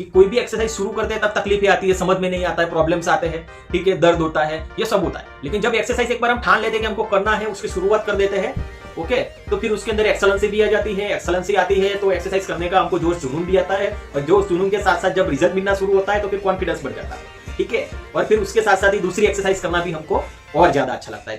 कि कोई भी एक्सरसाइज शुरू करते हैं तब तकलीफें आती है, समझ में नहीं आता है, प्रॉब्लम्स आते हैं, ठीक है, दर्द होता है, ये सब होता है। लेकिन जब एक्सरसाइज एक बार हम ठान लेते हैं कि हमको करना है, उसकी शुरुआत कर देते हैं, ओके, तो फिर उसके अंदर एक्सेलेंसी भी आ जाती है। एक्सेलेंसी आती है तो एक्सरसाइज करने का हमको जोश जुनून भी आता है, और जोश जुनून के साथ साथ जब रिजल्ट मिलना शुरू होता है तो फिर कॉन्फिडेंस बढ़ जाता है, ठीक है, और फिर उसके साथ साथ ही दूसरी एक्सरसाइज करना भी हमको और ज्यादा अच्छा लगता है।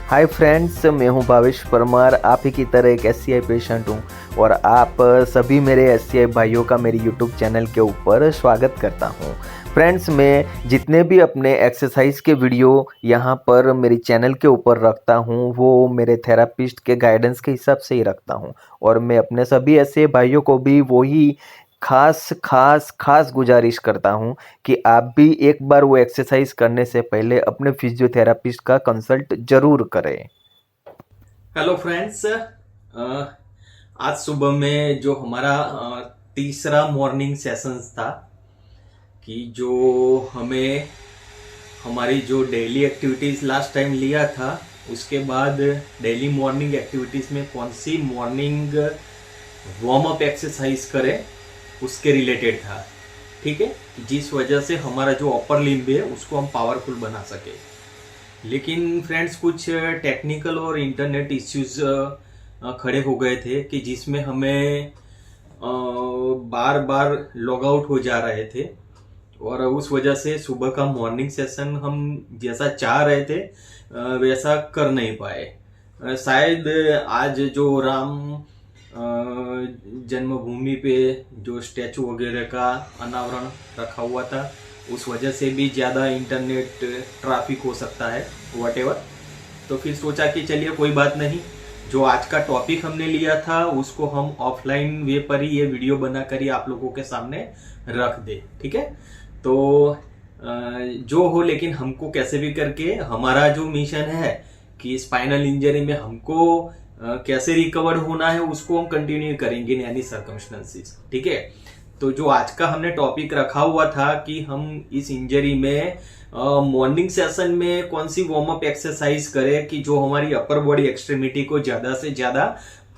हाय फ्रेंड्स, मैं हूं भावेश परमार, आप ही की तरह एक SCI पेशेंट हूं और आप सभी मेरे SCI भाइयों का मेरी यूट्यूब चैनल के ऊपर स्वागत करता हूं। फ्रेंड्स, मैं जितने भी अपने एक्सरसाइज के वीडियो यहां पर मेरी चैनल के ऊपर रखता हूं वो मेरे थेरापिस्ट के गाइडेंस के हिसाब से ही रखता हूं, और मैं अपने सभी SCI भाइयों को भी वही खास गुजारिश करता हूं कि आप भी एक बार वो एक्सरसाइज करने से पहले अपने फिजियोथेरापिस्ट का कंसल्ट जरूर करें। हेलो फ्रेंड्स, आज सुबह में जो हमारा तीसरा मॉर्निंग सेशन था कि जो हमें हमारी जो डेली एक्टिविटीज लास्ट टाइम लिया था, उसके बाद डेली मॉर्निंग एक्टिविटीज में कौन सी मॉर्निंग वार्म अप एक्सरसाइज करें उसके रिलेटेड था, ठीक है, जिस वजह से हमारा जो अपर लिम्ब है उसको हम पावरफुल बना सके। लेकिन फ्रेंड्स, कुछ टेक्निकल और इंटरनेट इश्यूज खड़े हो गए थे कि जिसमें हमें बार बार लॉग आउट हो जा रहे थे, और उस वजह से सुबह का मॉर्निंग सेशन हम जैसा चाह रहे थे वैसा कर नहीं पाए। शायद आज जो राम जन्मभूमि पे जो स्टैचू वगैरह का अनावरण रखा हुआ था उस वजह से भी ज़्यादा इंटरनेट ट्रैफिक हो सकता है, व्हाटएवर। तो फिर सोचा कि चलिए कोई बात नहीं, जो आज का टॉपिक हमने लिया था उसको हम ऑफलाइन वे पर ही ये वीडियो बनाकर ही आप लोगों के सामने रख दे, ठीक है। तो जो हो, लेकिन हमको कैसे भी करके हमारा जो मिशन है कि स्पाइनल इंजरी में हमको कैसे रिकवर होना है उसको हम कंटिन्यू करेंगे इन एनी सर्कमस्टेंसेस, ठीक है। तो जो आज का हमने टॉपिक रखा हुआ था कि हम इस इंजरी में मॉर्निंग सेशन में कौन सी वार्म अप एक्सरसाइज करें कि जो हमारी अपर बॉडी एक्सट्रीमिटी को ज्यादा से ज्यादा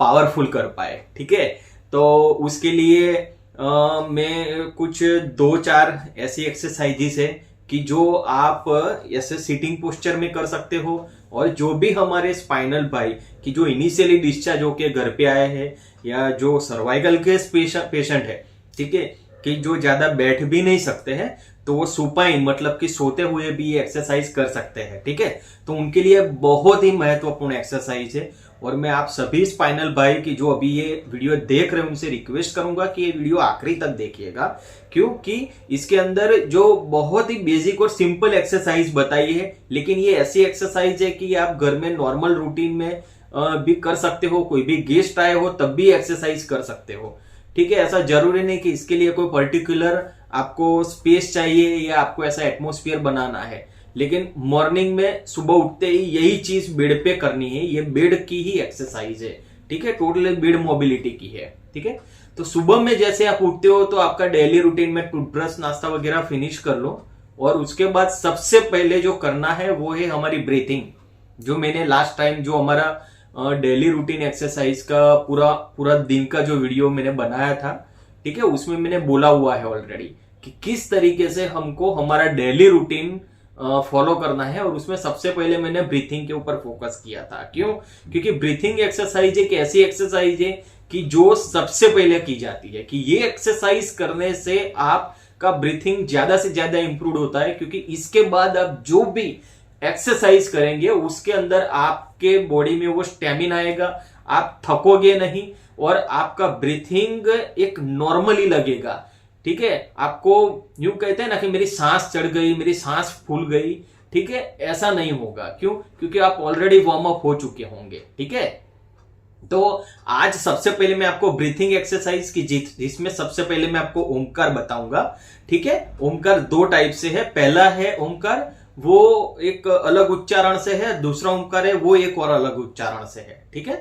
पावरफुल कर पाए, ठीक है। तो उसके लिए मैं कुछ 2-4 ऐसी एक्सरसाइजेस है कि जो आप ऐसे सिटिंग पोस्चर में कर सकते हो, और जो भी हमारे स्पाइनल भाई कि जो इनिशियली डिस्चार्ज होके घर पे आए हैं या जो सर्वाइकल के पेशेंट है, ठीक है, कि जो ज्यादा बैठ भी नहीं सकते हैं तो वो सुपाइन मतलब कि सोते हुए भी एक्सरसाइज कर सकते हैं, ठीक है। तो उनके लिए बहुत ही महत्वपूर्ण एक्सरसाइज है, और मैं आप सभी स्पाइनल भाई की जो अभी ये वीडियो देख रहे हैं उनसे रिक्वेस्ट करूंगा कि ये वीडियो आखिरी तक देखिएगा, क्योंकि इसके अंदर जो बहुत ही बेसिक और सिंपल एक्सरसाइज बताई है, लेकिन ये ऐसी एक्सरसाइज है कि आप घर में नॉर्मल रूटीन में भी कर सकते हो, कोई भी गेस्ट आए हो तब भी एक्सरसाइज कर सकते हो, ठीक है। ऐसा जरूरी नहीं कि इसके लिए कोई पर्टिकुलर आपको स्पेस चाहिए या आपको ऐसा एटमोस्फियर बनाना है, लेकिन मॉर्निंग में सुबह उठते ही यही चीज बेड पे करनी है, ये बेड की ही एक्सरसाइज है, ठीक है, टोटली बेड मोबिलिटी की है, ठीक है। तो सुबह में जैसे आप उठते हो तो आपका डेली रूटीन में टूथब्रश नाश्ता वगैरह फिनिश कर लो, और उसके बाद सबसे पहले जो करना है वो है हमारी ब्रीथिंग। जो मैंने लास्ट टाइम जो हमारा डेली रूटीन एक्सरसाइज का पूरा दिन का जो वीडियो मैंने बनाया था, ठीक है, उसमें मैंने बोला हुआ है ऑलरेडी कि किस तरीके से हमको हमारा डेली रूटीन फॉलो करना है, और उसमें सबसे पहले मैंने ब्रीथिंग के ऊपर फोकस किया था। क्यों? क्योंकि ब्रीथिंग एक्सरसाइज एक ऐसी एक्सरसाइज है कि जो सबसे पहले की जाती है, कि ये एक्सरसाइज करने से आपका ब्रीथिंग ज्यादा से ज्यादा इंप्रूव होता है, क्योंकि इसके बाद आप जो भी एक्सरसाइज करेंगे उसके अंदर आपके बॉडी में वो स्टेमिना आएगा, आप थकोगे नहीं, और आपका ब्रीथिंग एक नॉर्मली लगेगा, ठीक है। आपको यूं कहते हैं ना कि मेरी सांस चढ़ गई, मेरी सांस फूल गई, ठीक है, ऐसा नहीं होगा। क्यों? क्योंकि आप ऑलरेडी वार्म अप हो चुके होंगे, ठीक है। तो आज सबसे पहले मैं आपको ब्रीथिंग एक्सरसाइज की जिसमें सबसे पहले मैं आपको ओमकार बताऊंगा, ठीक है। ओमकार 2 टाइप से है, पहला है ओमकार वो एक अलग उच्चारण से है, दूसरा ओमकार है वो एक और अलग उच्चारण से है, ठीक है।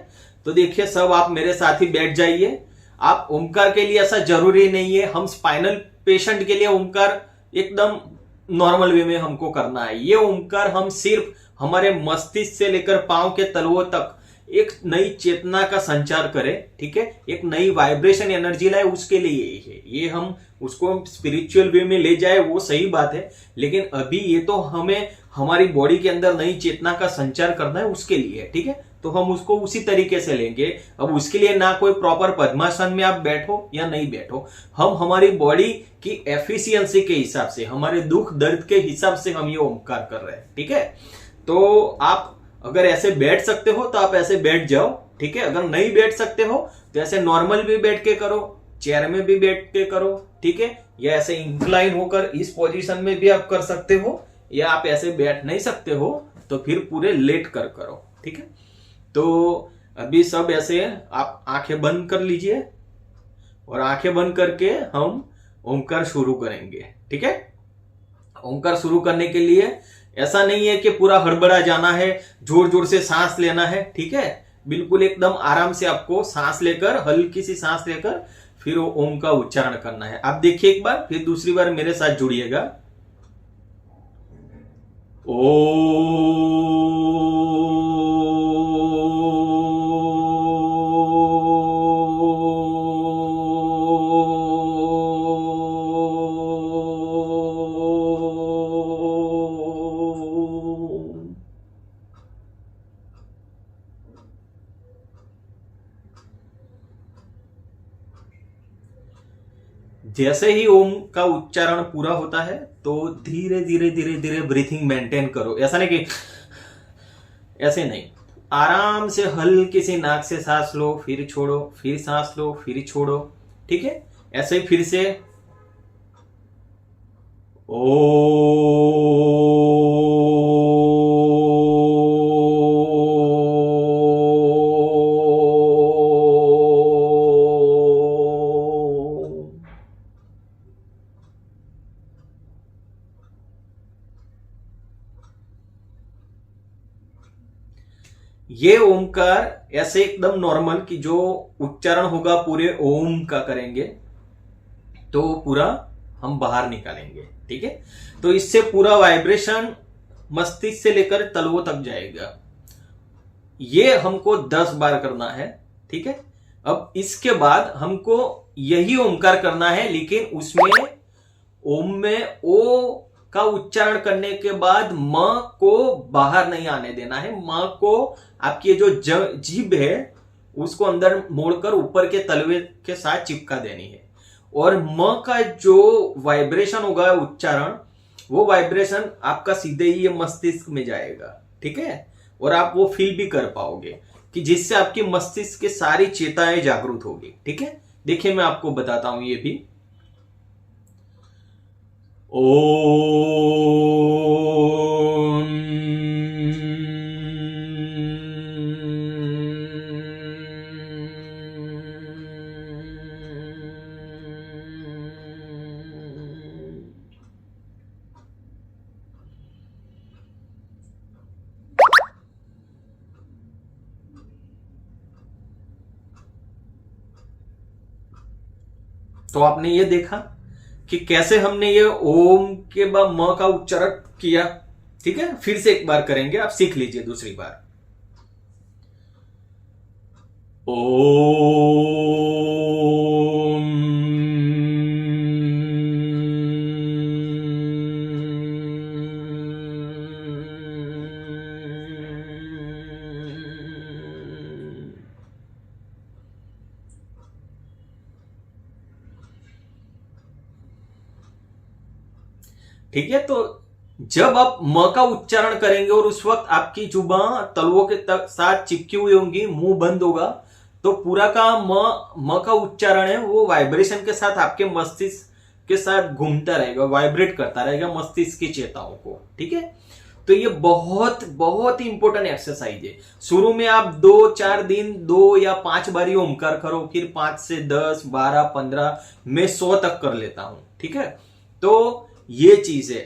तो देखिए सब आप मेरे साथ ही बैठ जाइए। आप ओमकार के लिए ऐसा जरूरी नहीं है, हम स्पाइनल पेशेंट के लिए ओमकार एकदम नॉर्मल वे में हमको करना है। ये ओमकार हम सिर्फ हमारे मस्तिष्क से लेकर पांव के तलवों तक एक नई चेतना का संचार करें, ठीक है, एक नई वाइब्रेशन एनर्जी लाए, उसके लिए यही है। ये हम उसको स्पिरिचुअल वे में ले जाए वो सही बात है, लेकिन अभी ये तो हमें हमारी बॉडी के अंदर नई चेतना का संचार करना है, उसके लिए है, ठीक है। तो हम उसको उसी तरीके से लेंगे। अब उसके लिए ना कोई प्रॉपर पद्मासन में आप बैठो या नहीं बैठो, हम हमारी बॉडी की एफिशिएंसी के हिसाब से, हमारे दुख दर्द के हिसाब से हम ये ओमकार कर रहे हैं, ठीक है। तो आप अगर ऐसे बैठ सकते हो तो आप ऐसे बैठ जाओ, ठीक है। अगर नहीं बैठ सकते हो तो ऐसे नॉर्मल भी बैठ के करो, चेयर में भी बैठ के करो, ठीक है, या ऐसे इंक्लाइन होकर इस पोजीशन में भी आप कर सकते हो, या आप ऐसे बैठ नहीं सकते हो तो फिर पूरे लेट कर करो, ठीक है। तो अभी सब ऐसे आप आंखें बंद कर लीजिए और आंखें बंद करके हम ओमकार शुरू करेंगे, ठीक है। ओमकार शुरू करने के लिए ऐसा नहीं है कि पूरा हड़बड़ा जाना है, जोर जोर से सांस लेना है, ठीक है। बिल्कुल एकदम आराम से आपको सांस लेकर, हल्की सी सांस लेकर फिर ओम का उच्चारण करना है। आप देखिए एक बार, फिर दूसरी बार मेरे साथ जुड़िएगा। जैसे ही ओम का उच्चारण पूरा होता है तो धीरे धीरे धीरे धीरे ब्रीथिंग मेंटेन करो। ऐसा नहीं कि ऐसे नहीं, आराम से हल्की सी नाक से सांस लो, फिर छोड़ो, फिर सांस लो, फिर छोड़ो, ठीक है। ऐसे ही फिर से ये ओमकार ऐसे एकदम नॉर्मल कि जो उच्चारण होगा पूरे ओम का करेंगे तो पूरा हम बाहर निकालेंगे, ठीक है। तो इससे पूरा वाइब्रेशन मस्तिष्क से लेकर तलवों तक जाएगा। ये हमको 10 बार करना है, ठीक है। अब इसके बाद हमको यही ओमकार करना है, लेकिन उसमें ओम में ओ का उच्चारण करने के बाद म को बाहर नहीं आने देना है। म को आपकी जो जीभ है उसको अंदर मोड़कर ऊपर के तलवे के साथ चिपका देनी है, और म का जो वाइब्रेशन होगा उच्चारण, वो वाइब्रेशन आपका सीधे ही ये मस्तिष्क में जाएगा, ठीक है। और आप वो फील भी कर पाओगे कि जिससे आपकी मस्तिष्क की सारी चेताएं जागरूक होगी, ठीक है। देखिए मैं आपको बताता हूं ये भी। ओम तो आपने ये देखा कि कैसे हमने ये ओम के बाद म का उच्चारण किया, ठीक है। फिर से एक बार करेंगे, आप सीख लीजिए दूसरी बार। ओम ठीक है। तो जब आप म का उच्चारण करेंगे और उस वक्त आपकी जुबान तलवों के साथ चिपकी हुई होंगी, मुंह बंद होगा, तो पूरा का म का उच्चारण है वो वाइब्रेशन के साथ आपके मस्तिष्क के साथ घूमता रहेगा, वाइब्रेट करता रहेगा मस्तिष्क की चेताओं को, ठीक है। तो ये बहुत बहुत ही इंपॉर्टेंट एक्सरसाइज है। शुरू में आप 2-4 दिन 2 या 5 बार ही ओमकार करो, फिर 5 से 10, 12, 15, मैं 100 तक कर लेता हूं, ठीक है। तो ये चीज है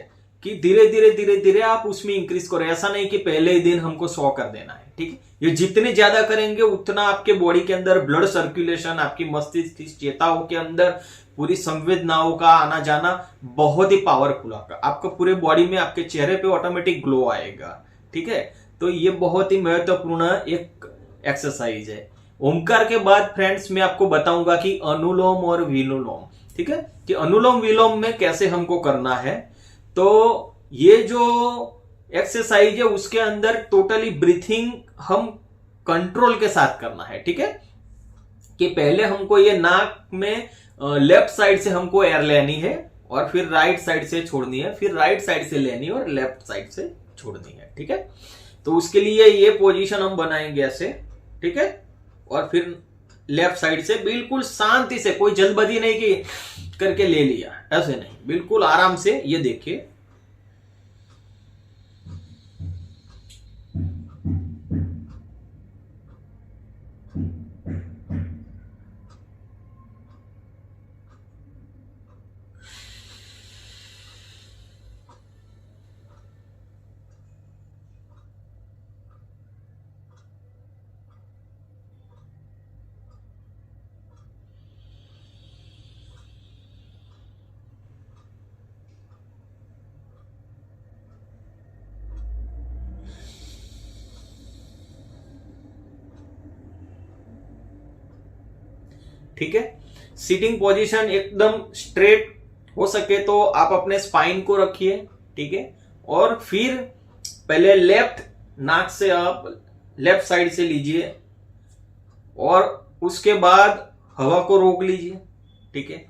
कि धीरे धीरे धीरे धीरे आप उसमें इंक्रीज करो। ऐसा नहीं कि पहले ही दिन हमको 100 कर देना है, ठीक है। ठीक है। ये जितने ज्यादा करेंगे उतना आपके बॉडी के अंदर ब्लड सर्कुलेशन, आपकी मस्तिष्क की चेताओं के अंदर पूरी संवेदनाओं का आना जाना बहुत ही पावरफुल होगा। आपको पूरे बॉडी में, आपके चेहरे पे ऑटोमेटिक ग्लो आएगा, ठीक है। तो ये बहुत ही महत्वपूर्ण एक एक्सरसाइज है। ओमकार के बाद फ्रेंड्स मैं आपको बताऊंगा कि अनुलोम और विलोम, ठीक है, कि अनुलोम विलोम में कैसे हमको करना है। तो ये जो एक्सरसाइज है उसके अंदर टोटली ब्रीथिंग हम कंट्रोल के साथ करना है, ठीक है, कि पहले हमको ये नाक में लेफ्ट साइड से हमको एयर लेनी है और फिर राइट साइड से छोड़नी है, फिर राइट साइड से लेनी है और लेफ्ट साइड से छोड़नी है, ठीक है। तो उसके लिए ये पोजीशन हम बनाएंगे ऐसे, ठीक है, और फिर लेफ्ट साइड से बिल्कुल शांति से, कोई जल्दबाजी नहीं की करके ले लिया, ऐसे नहीं, बिल्कुल आराम से। ये देखिए, ठीक है। सीटिंग पोजीशन एकदम स्ट्रेट हो सके तो आप अपने स्पाइन को रखिए, ठीक है, और फिर पहले लेफ्ट नाक से आप लेफ्ट साइड से लीजिए और उसके बाद हवा को रोक लीजिए, ठीक है।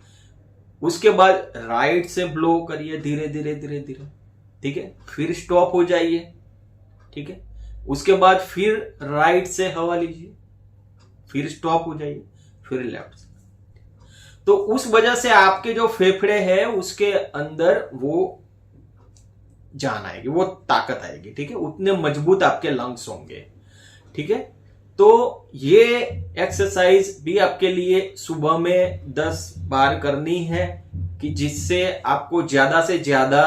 उसके बाद राइट से ब्लो करिए धीरे धीरे धीरे धीरे, ठीक है, फिर स्टॉप हो जाइए, ठीक है। उसके बाद फिर राइट से हवा लीजिए, फिर स्टॉप हो जाइए, फिर लेफ्ट से। तो उस वजह से आपके जो फेफड़े हैं उसके अंदर वो जान आएगी, वो ताकत आएगी, ठीक है, उतने मजबूत आपके लंग्स होंगे, ठीक है। तो ये एक्सरसाइज भी आपके लिए सुबह में 10 बार करनी है, कि जिससे आपको ज्यादा से ज्यादा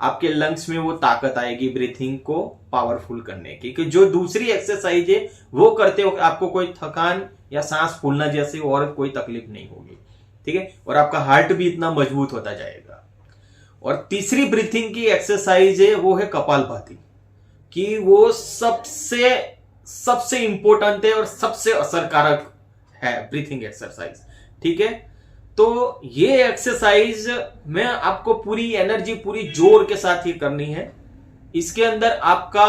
आपके लंग्स में वो ताकत आएगी ब्रीथिंग को पावरफुल करने की। कि जो दूसरी एक्सरसाइज है वो करते हो आपको कोई थकान या सांस फूलना जैसी और कोई तकलीफ नहीं होगी, ठीक है, और आपका हार्ट भी इतना मजबूत होता जाएगा। और तीसरी ब्रीथिंग की एक्सरसाइज है वो है कपालभाति, कि वो सबसे इंपॉर्टेंट है और सबसे असरकारक है ब्रीथिंग एक्सरसाइज, ठीक है। तो ये एक्सरसाइज में आपको पूरी एनर्जी, पूरी जोर के साथ ही करनी है। इसके अंदर आपका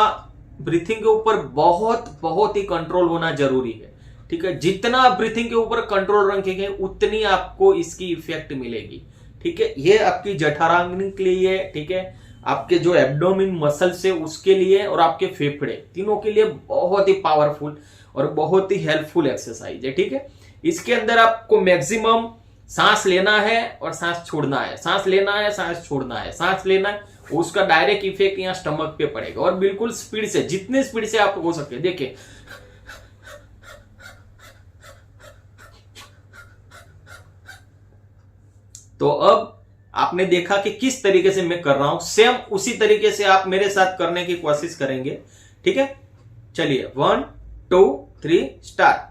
ब्रीथिंग के ऊपर बहुत ही कंट्रोल होना जरूरी है, ठीक है। जितना आप ब्रीथिंग के ऊपर कंट्रोल रखेंगे उतनी आपको इसकी इफेक्ट मिलेगी, ठीक है। ये आपकी जठराग्नि के लिए, ठीक है, आपके जो एब्डोमिन मसल्स है उसके लिए और आपके फेफड़े, तीनों के लिए बहुत ही पावरफुल और बहुत ही हेल्पफुल एक्सरसाइज है, ठीक है। इसके अंदर आपको मैक्सिमम सांस लेना है और सांस छोड़ना है, सांस लेना है, सांस छोड़ना है, सांस लेना है, उसका डायरेक्ट इफेक्ट यहाँ स्टमक पे पड़ेगा। और बिल्कुल स्पीड से, जितनी स्पीड से आप हो सके, देखिए तो अब आपने देखा कि किस तरीके से मैं कर रहा हूं, सेम उसी तरीके से आप मेरे साथ करने की कोशिश करेंगे, ठीक है। चलिए 1 2 3 स्टार्ट।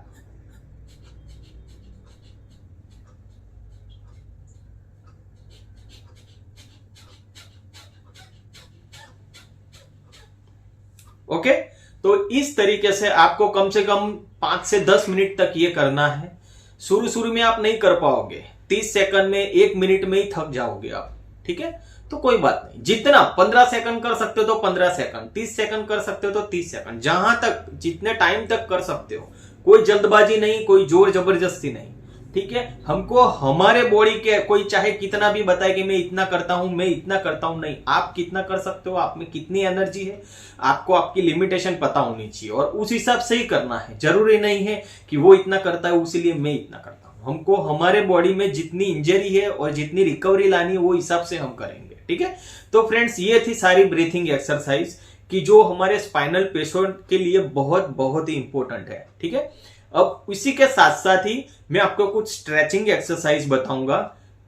ओके, तो इस तरीके से आपको कम से कम 5 से 10 मिनट तक ये करना है। शुरू में आप नहीं कर पाओगे, 30 सेकंड में 1 मिनट में ही थक जाओगे आप, ठीक है। तो कोई बात नहीं, जितना 15 सेकंड कर सकते हो तो 15 सेकंड, 30 सेकंड कर सकते हो तो 30 सेकंड, जहां तक जितने टाइम तक कर सकते हो। कोई जल्दबाजी नहीं, कोई जोर जबरदस्ती नहीं, ठीक है। हमको हमारे बॉडी के कोई चाहे कितना भी बताए कि मैं इतना करता हूं, मैं इतना करता हूं, नहीं, आप कितना कर सकते हो, आप में कितनी एनर्जी है, आपको आपकी लिमिटेशन पता होनी चाहिए और उस हिसाब से ही करना है। जरूरी नहीं है कि वो इतना करता है इसीलिए मैं इतना करता हूं। हमको हमारे बॉडी में जितनी इंजरी है और जितनी रिकवरी लानी है वो हिसाब से हम करेंगे, ठीक है। तो फ्रेंड्स, ये थी सारी ब्रीथिंग एक्सरसाइज कि जो हमारे स्पाइनल पेशेंट के लिए बहुत ही इंपॉर्टेंट है, ठीक है। अब इसी के साथ साथ ही मैं आपको कुछ स्ट्रेचिंग एक्सरसाइज बताऊंगा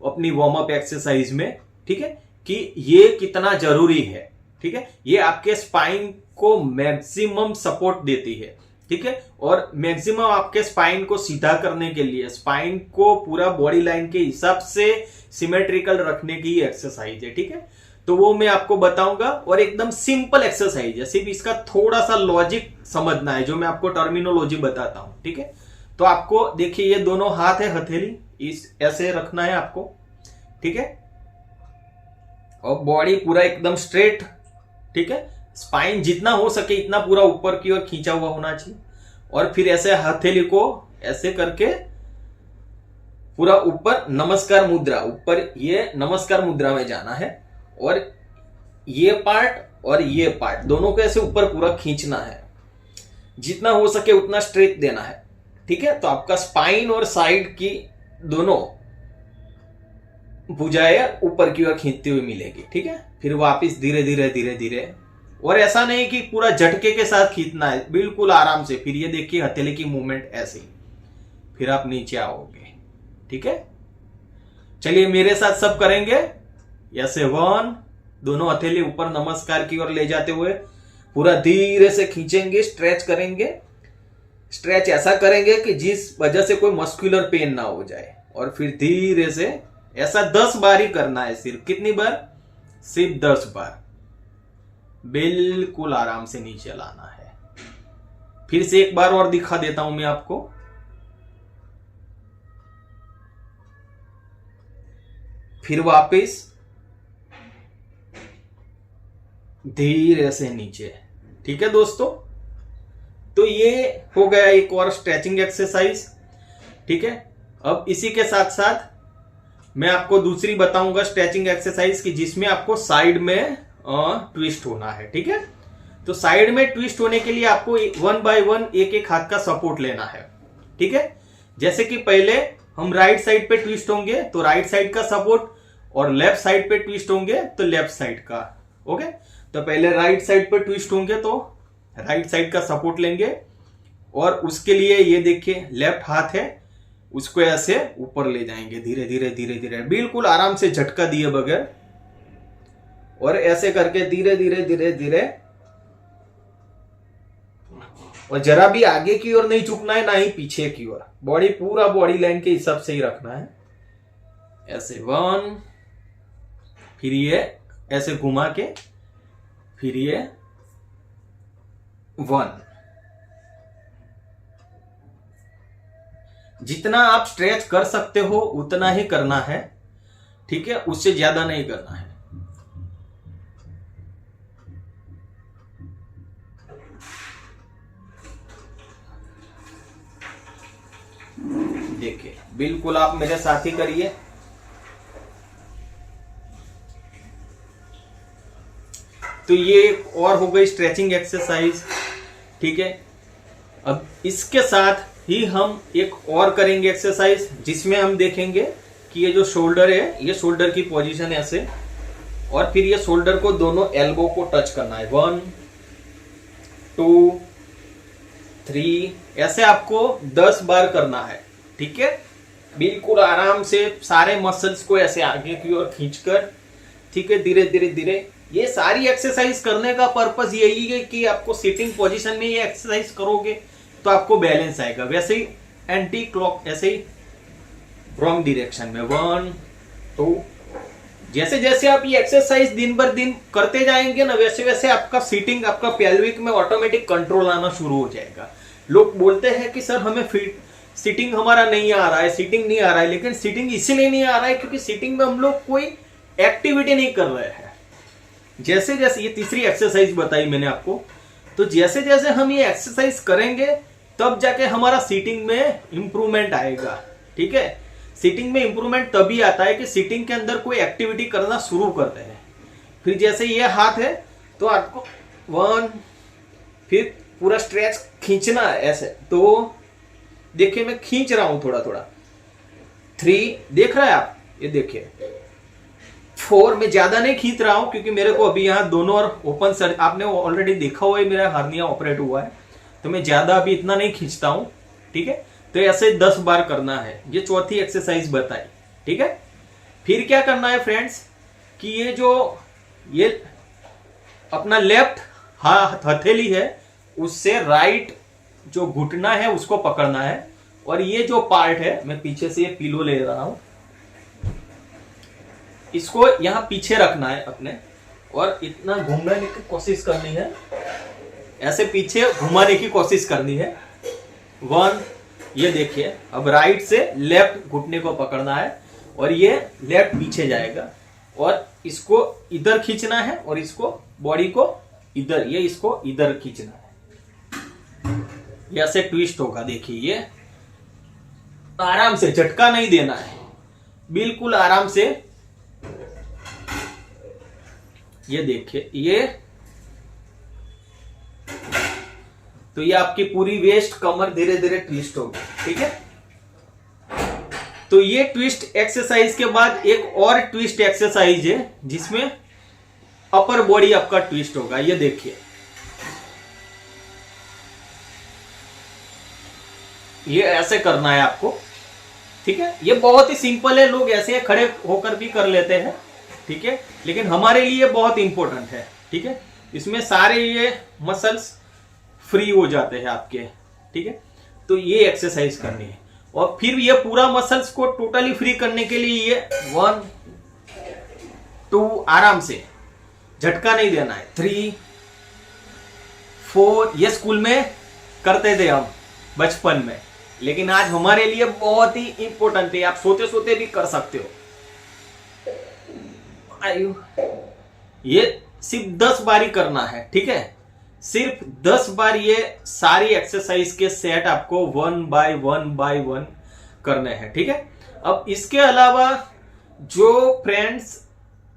अपनी वार्म अप एक्सरसाइज में, ठीक है, कि ये कितना जरूरी है, ठीक है, ये आपके स्पाइन को मैक्सिमम सपोर्ट देती है, ठीक है, और मैक्सिमम आपके स्पाइन को सीधा करने के लिए, स्पाइन को पूरा बॉडी लाइन के हिसाब से सिमेट्रिकल रखने की एक्सरसाइज है, ठीक है। तो वो मैं आपको बताऊंगा और एकदम सिंपल एक्सरसाइज है, सिर्फ इसका थोड़ा सा लॉजिक समझना है, जो मैं आपको टर्मिनोलॉजी बताता हूं, ठीक है। तो आपको देखिए ये दोनों हाथ है, हथेली इस ऐसे रखना है आपको, ठीक है, और बॉडी पूरा एकदम स्ट्रेट, ठीक है, स्पाइन जितना हो सके इतना पूरा ऊपर की ओर खींचा हुआ होना चाहिए, और फिर ऐसे हथेली को ऐसे करके पूरा ऊपर नमस्कार मुद्रा, ऊपर ये नमस्कार मुद्रा में जाना है, और ये पार्ट और ये पार्ट दोनों को ऐसे ऊपर पूरा खींचना है, जितना हो सके उतना स्ट्रेच देना है, ठीक है। तो आपका स्पाइन और साइड की दोनों भुजाएं ऊपर की ओर खींचती हुई मिलेगी, ठीक है। फिर वापस धीरे धीरे धीरे धीरे, और ऐसा नहीं कि पूरा झटके के साथ खींचना है, बिल्कुल आराम से। फिर ये देखिए हथेली की मूवमेंट ऐसे ही, फिर आप नीचे आओगे, ठीक है। चलिए मेरे साथ सब करेंगे, ऐसे 1, दोनों हथेली ऊपर नमस्कार की ओर ले जाते हुए पूरा धीरे से खींचेंगे, स्ट्रेच करेंगे, स्ट्रेच ऐसा करेंगे कि जिस वजह से कोई मस्कुलर पेन ना हो जाए, और फिर धीरे से ऐसा 10 बार ही करना है। सिर्फ कितनी बार? सिर्फ 10 बार, बिल्कुल आराम से नीचे लाना है। फिर से एक बार और दिखा देता हूं मैं आपको, फिर वापस धीरे से नीचे, ठीक है दोस्तों। तो ये हो गया एक और स्ट्रेचिंग एक्सरसाइज, ठीक है। अब इसी के साथ साथ मैं आपको दूसरी बताऊंगा स्ट्रेचिंग एक्सरसाइज की, जिसमें आपको साइड में ट्विस्ट होना है, ठीक है। तो साइड में ट्विस्ट होने के लिए आपको 1 बाय 1 एक एक हाथ का सपोर्ट लेना है, ठीक है। जैसे कि पहले हम राइट साइड पे ट्विस्ट होंगे तो राइट साइड का सपोर्ट, और लेफ्ट साइड पे ट्विस्ट होंगे तो लेफ्ट साइड का, ओके। तो पहले राइट साइड पे ट्विस्ट होंगे तो राइट साइड का सपोर्ट लेंगे, और उसके लिए ये देखिए लेफ्ट हाथ है, उसको ऐसे ऊपर ले जाएंगे धीरे धीरे धीरे धीरे, बिल्कुल आराम से झटका दिए बगैर, और ऐसे करके धीरे धीरे धीरे धीरे, और जरा भी आगे की ओर नहीं झुकना है, ना ही पीछे की ओर, बॉडी पूरा बॉडी लाइन के हिसाब से ही रखना है। ऐसे 1, फिर ये ऐसे घुमा के, फिर ये 1। जितना आप स्ट्रेच कर सकते हो उतना ही करना है, ठीक है, उससे ज्यादा नहीं करना है। देखिए बिल्कुल आप मेरे साथ ही करिए। तो ये एक और हो गई स्ट्रेचिंग एक्सरसाइज, ठीक है। अब इसके साथ ही हम एक और करेंगे एक्सरसाइज, जिसमें हम देखेंगे कि ये जो शोल्डर है, ये शोल्डर की पोजीशन ऐसे, और फिर ये शोल्डर को दोनों एल्बो को टच करना है। 1 2 3, ऐसे आपको 10 बार करना है, ठीक है। बिल्कुल आराम से सारे मसल्स को ऐसे आगे की ओर खींचकर, ठीक है, धीरे धीरे धीरे। ये सारी एक्सरसाइज करने का पर्पस यही है कि आपको सिटिंग पोजीशन में ये एक्सरसाइज करोगे तो आपको बैलेंस आएगा। वैसे ही एंटी क्लॉक, ऐसे ही रॉन्ग डायरेक्शन में 1 2, जैसे जैसे आप ये एक्सरसाइज दिन भर दिन करते जाएंगे ना, वैसे वैसे आपका सीटिंग, आपका पेल्विक में ऑटोमेटिक कंट्रोल आना शुरू हो जाएगा। लोग बोलते हैं कि सर हमें सीटिंग हमारा नहीं आ रहा है, सीटिंग नहीं आ रहा है, लेकिन सीटिंग इसलिए नहीं आ रहा है क्योंकि सीटिंग में हम लोग कोई एक्टिविटी नहीं कर रहे हैं। जैसे जैसे ये तीसरी एक्सरसाइज बताई मैंने आपको, तो जैसे जैसे हम ये एक्सरसाइज करेंगे तब जाके हमारा सीटिंग में इंप्रूवमेंट आएगा, ठीक है। सीटिंग में इंप्रूवमेंट तभी आता है कि सीटिंग के अंदर कोई एक्टिविटी करना शुरू करते हैं। फिर जैसे ये हाथ है तो आपको 1, फिर पूरा स्ट्रेच खींचना है ऐसे, तो देखिए मैं खींच रहा हूं थोड़ा थोड़ा। 3, देख रहे हैं आप, ये देखिए 4, मैं ज्यादा नहीं खींच रहा हूं क्योंकि मेरे को अभी यहाँ दोनों और ओपन सर, आपने ऑलरेडी देखा हुआ है मेरा हर्निया ऑपरेट हुआ है, तो मैं ज्यादा अभी इतना नहीं खींचता हूं, ठीक है। तो ऐसे 10 बार करना है। ये चौथी एक्सरसाइज बताई, ठीक है। फिर क्या करना है फ्रेंड्स कि ये जो ये अपना लेफ्ट हाथ हथेली है उससे राइट जो घुटना है उसको पकड़ना है, और ये जो पार्ट है, मैं पीछे से ये पिलो ले रहा हूं, इसको यहां पीछे रखना है अपने, और इतना घूमने की कोशिश करनी है, ऐसे पीछे घुमाने की कोशिश करनी है। 1, ये देखिए, अब राइट से लेफ्ट घुटने को पकड़ना है और ये लेफ्ट पीछे जाएगा, और इसको इधर खींचना है और इसको बॉडी को इधर, ये इसको इधर खींचना है, ये ऐसे ट्विस्ट होगा। देखिए ये आराम से, झटका नहीं देना है, बिल्कुल आराम से। ये देखिए, ये तो ये आपकी पूरी वेस्ट कमर धीरे धीरे ट्विस्ट होगी, ठीक है। तो ये ट्विस्ट एक्सरसाइज के बाद एक और ट्विस्ट एक्सरसाइज है जिसमें अपर बॉडी आपका ट्विस्ट होगा। ये देखिए, ये ऐसे करना है आपको, ठीक है। ये बहुत ही सिंपल है, लोग ऐसे खड़े होकर भी कर लेते हैं, ठीक है, लेकिन हमारे लिए बहुत इंपॉर्टेंट है, ठीक है। इसमें सारे ये मसल्स फ्री हो जाते हैं आपके, ठीक है। तो ये एक्सरसाइज करनी है, और फिर ये पूरा मसल्स को टोटली फ्री करने के लिए ये 1, 2 आराम से, झटका नहीं देना है, 3, 4, ये स्कूल में करते थे हम बचपन में, लेकिन आज हमारे लिए बहुत ही इंपॉर्टेंट है, आप सोते सोते भी कर सकते हो। ये सिर्फ 10 बार ही करना है, ठीक है, सिर्फ 10 बार ये सारी एक्सरसाइज के सेट आपको 1 बाय 1 करने हैं, ठीक है। अब इसके अलावा जो फ्रेंड्स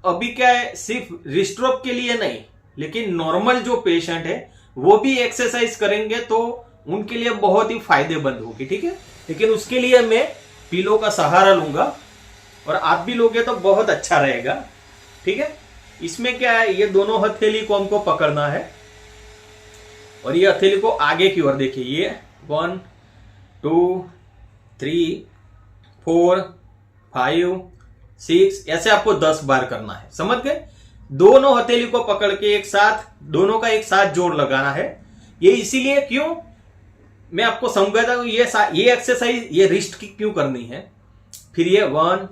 अभी क्या है, सिर्फ रिस्ट्रोप के लिए नहीं, लेकिन नॉर्मल जो पेशेंट है वो भी एक्सरसाइज करेंगे तो उनके लिए बहुत ही फायदेमंद होगी, ठीक है। लेकिन उसके लिए मैं पिलो का सहारा लूंगा, और आप भी लोगे तो बहुत अच्छा रहेगा, ठीक है। इसमें क्या है, ये दोनों हथेली को हमको पकड़ना है, और ये हथेली को आगे की ओर देखिए, ये 1, 2, 3, 4, 5, 6, ऐसे आपको 10 बार करना है, समझ गए। दोनों हथेली को पकड़ के एक साथ, दोनों का एक साथ जोर लगाना है। ये इसीलिए क्यों, मैं आपको समझाता हूं, ये एक्सरसाइज ये रिस्ट की क्यों करनी है। फिर ये 1,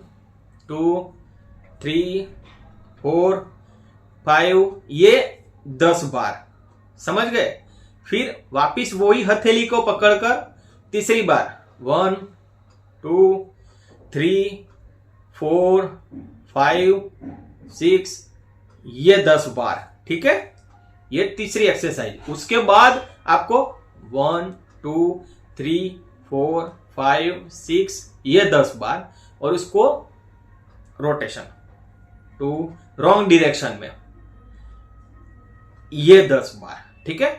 2, 3, 4, 5, ये 10 बार, समझ गए। फिर वापिस वही हथेली को पकड़कर तीसरी बार 1, 2, 3, 4, 5, 6, ये 10 बार, ठीक है। ये तीसरी एक्सरसाइज। उसके बाद आपको 1, 2, 3, 4, 5, 6, ये 10 बार, और उसको रोटेशन टू रॉन्ग डायरेक्शन में ये 10 बार, ठीक है।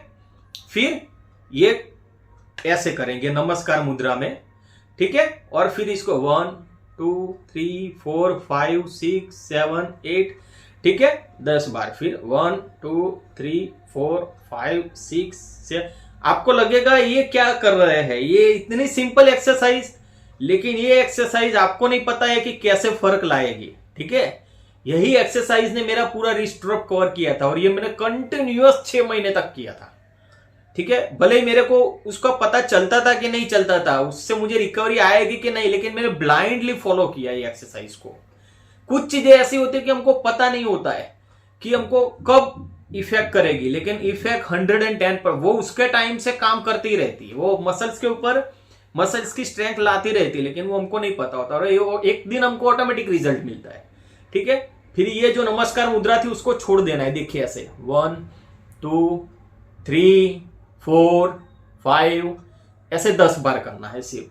फिर ये ऐसे करेंगे नमस्कार मुद्रा में, ठीक है। और फिर इसको 1, 2, 3, 4, 5, 6, 7, 8, ठीक है, 10 बार। फिर 1, 2, 3, 4, 5, 6, 7। आपको लगेगा ये क्या कर रहे हैं, ये इतनी सिंपल एक्सरसाइज, लेकिन ये एक्सरसाइज आपको नहीं पता है कि कैसे फर्क लाएगी, ठीक है। यही एक्सरसाइज ने मेरा पूरा रिस्ट्रोप कवर किया था, और ये मैंने कंटिन्यूअस 6 महीने तक किया था, ठीक है। भले ही मेरे को उसका पता चलता था कि नहीं चलता था, उससे मुझे रिकवरी आएगी कि नहीं, लेकिन मैंने ब्लाइंडली फॉलो किया ये एक्सरसाइज को। कुछ चीजें ऐसी होती है कि हमको पता नहीं होता है कि हमको कब इफेक्ट करेगी, लेकिन इफेक्ट 110 पर वो उसके टाइम से काम करती रहती है, वो मसल्स के ऊपर मसल्स की स्ट्रेंथ लाती रहती है, लेकिन वो हमको नहीं पता होता, और एक दिन हमको ऑटोमेटिक रिजल्ट मिलता है, ठीक है। फिर ये जो नमस्कार मुद्रा थी उसको छोड़ देना है, देखिए ऐसे 1, 2, 3, 4, 5, ऐसे 10 बार करना है सिर्फ,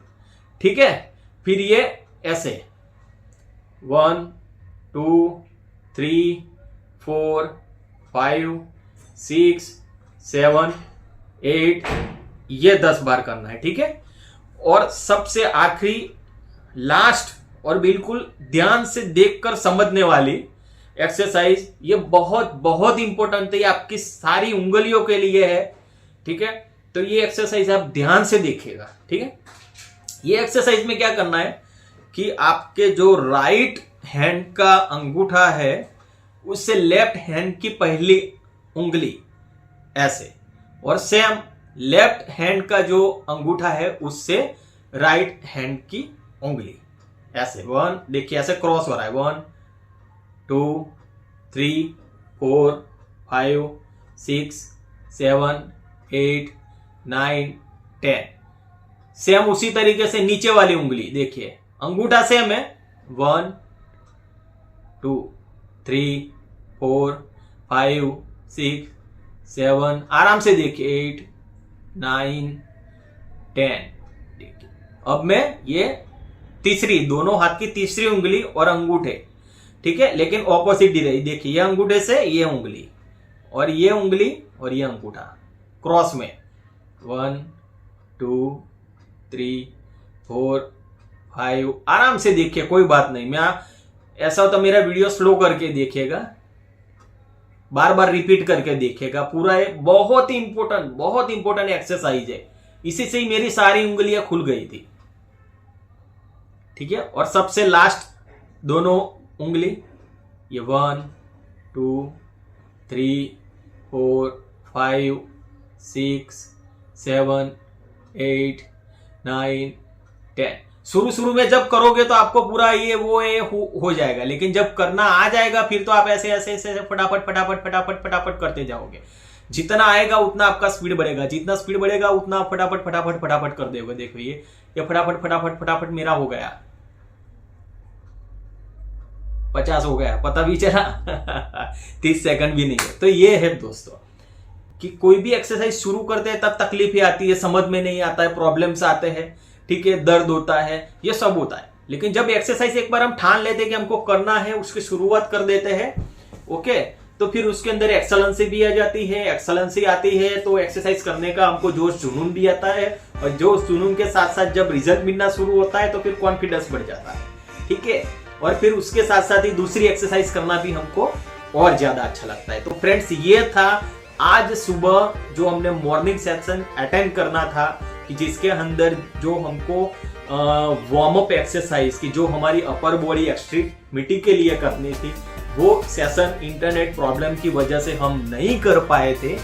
ठीक है। फिर ये ऐसे 1, 2, 3, 4, 5, 6, 7, 8, ये 10 बार करना है, ठीक है। और सबसे आखिरी लास्ट और बिल्कुल ध्यान से देखकर समझने वाली एक्सरसाइज, ये बहुत बहुत इंपॉर्टेंट है, ये आपकी सारी उंगलियों के लिए है, ठीक है। तो ये एक्सरसाइज आप ध्यान से देखिएगा, ठीक है। ये एक्सरसाइज में क्या करना है कि आपके जो राइट हैंड का अंगूठा है उससे लेफ्ट हैंड की पहली उंगली ऐसे, और सेम लेफ्ट हैंड का जो अंगूठा है उससे राइट हैंड की उंगली ऐसे। 1, देखिए ऐसे क्रॉस हो रहा है, 1 2 3 4 5 6 7 8 9 10। सेम उसी तरीके से नीचे वाली उंगली देखिए, अंगूठा सेम है, 1 2 3 4 5 6 7, आराम से देखिए 8 9 10। देखिए अब मैं ये तीसरी, दोनों हाथ की तीसरी उंगली और अंगूठे, ठीक है, लेकिन ऑपोजिट ही रही। देखिए ये अंगूठे से ये उंगली और ये उंगली और ये अंगूठा क्रॉस में, 1 2 3 4 5। आराम से देखिए, कोई बात नहीं। मैं ऐसा होता मेरा वीडियो स्लो करके देखिएगा, बार बार रिपीट करके देखिएगा पूरा। ये बहुत ही इंपॉर्टेंट एक्सरसाइज है। इसी से ही मेरी सारी उंगलियां खुल गई थी, ठीक है। और सबसे लास्ट दोनों उंगली, ये 1 2 3 4 5 6 7 8 9 10। शुरू में जब करोगे तो आपको पूरा ये हो जाएगा, लेकिन जब करना आ जाएगा फिर तो आप ऐसे फटाफट करते जाओगे। जितना आएगा उतना आपका स्पीड बढ़ेगा, जितना स्पीड बढ़ेगा उतना आप फटाफट कर दोगे। देखो ये फटाफट मेरा हो गया, 50 हो गया, पता भी चला 30 सेकंड भी नहीं है। तो ये है दोस्तों कि कोई भी एक्सरसाइज शुरू करते हैं तब तकलीफ ही आती है, समझ में नहीं आता है, प्रॉब्लम्स आते हैं, ठीक है, दर्द होता है, ये सब होता है। लेकिन जब एक्सरसाइज एक बार हम ठान लेते हैं कि हमको करना है, उसकी शुरुआत कर देते हैं, ओके, तो फिर उसके अंदर एक्सेलेंसी भी आ जाती है। एक्सेलेंसी आती है तो एक्सरसाइज करने का हमको जोश जुनून भी आता है, और जोश जुनून के साथ साथ जब रिजल्ट मिलना शुरू होता है तो फिर कॉन्फिडेंस बढ़ जाता है, ठीक है। और फिर उसके साथ साथ ही दूसरी एक्सरसाइज करना भी हमको और ज्यादा अच्छा लगता है। तो फ्रेंड्स, ये था आज सुबह जो हमने मॉर्निंग सेशन अटेंड करना था, कि जिसके अंदर जो हमको वार्म अप एक्सरसाइज की जो हमारी अपर बॉडी एक्सट्रीमिटी के लिए करनी थी, वो सेशन इंटरनेट प्रॉब्लम की वजह से हम नहीं कर पाए थे।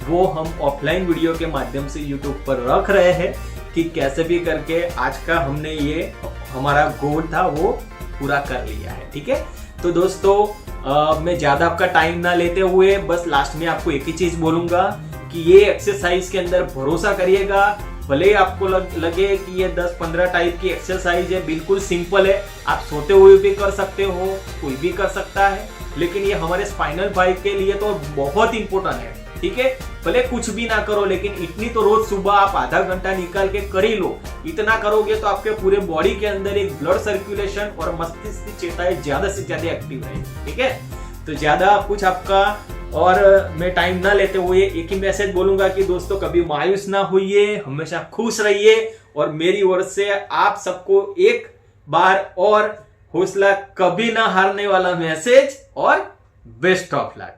वो हम ऑफलाइन वीडियो के माध्यम से यूट्यूब पर रख रहे हैं कि कैसे भी करके आज का हमने ये हमारा गोल था वो पूरा कर लिया है, ठीक है। तो दोस्तों मैं ज्यादा आपका टाइम ना लेते हुए बस लास्ट में आपको एक ही चीज बोलूंगा कि ये एक्सरसाइज के अंदर भरोसा करिएगा। भले ही आपको लगे कि ये 10-15 टाइप की एक्सरसाइज है, बिल्कुल सिंपल है, आप सोते हुए भी कर सकते हो, कोई भी कर सकता है, लेकिन ये हमारे स्पाइनल फाइव के लिए तो बहुत इंपॉर्टेंट है, ठीक है। भले कुछ भी ना करो, लेकिन इतनी तो रोज सुबह आप आधा घंटा निकाल के कर ही लो। इतना करोगे तो आपके पूरे बॉडी के अंदर एक ब्लड सर्कुलेशन और मस्तिष्क की चेताएं ज्यादा से ज्यादा एक्टिव रहेगी, ठीक है। तो ज्यादा कुछ आपका और मैं टाइम ना लेते हुए एक ही मैसेज बोलूंगा कि दोस्तों कभी मायूस ना होइए, हमेशा खुश रहिए, और मेरी ओर से आप सबको एक बार और हौसला कभी ना हारने वाला मैसेज और बेस्ट ऑफ लक।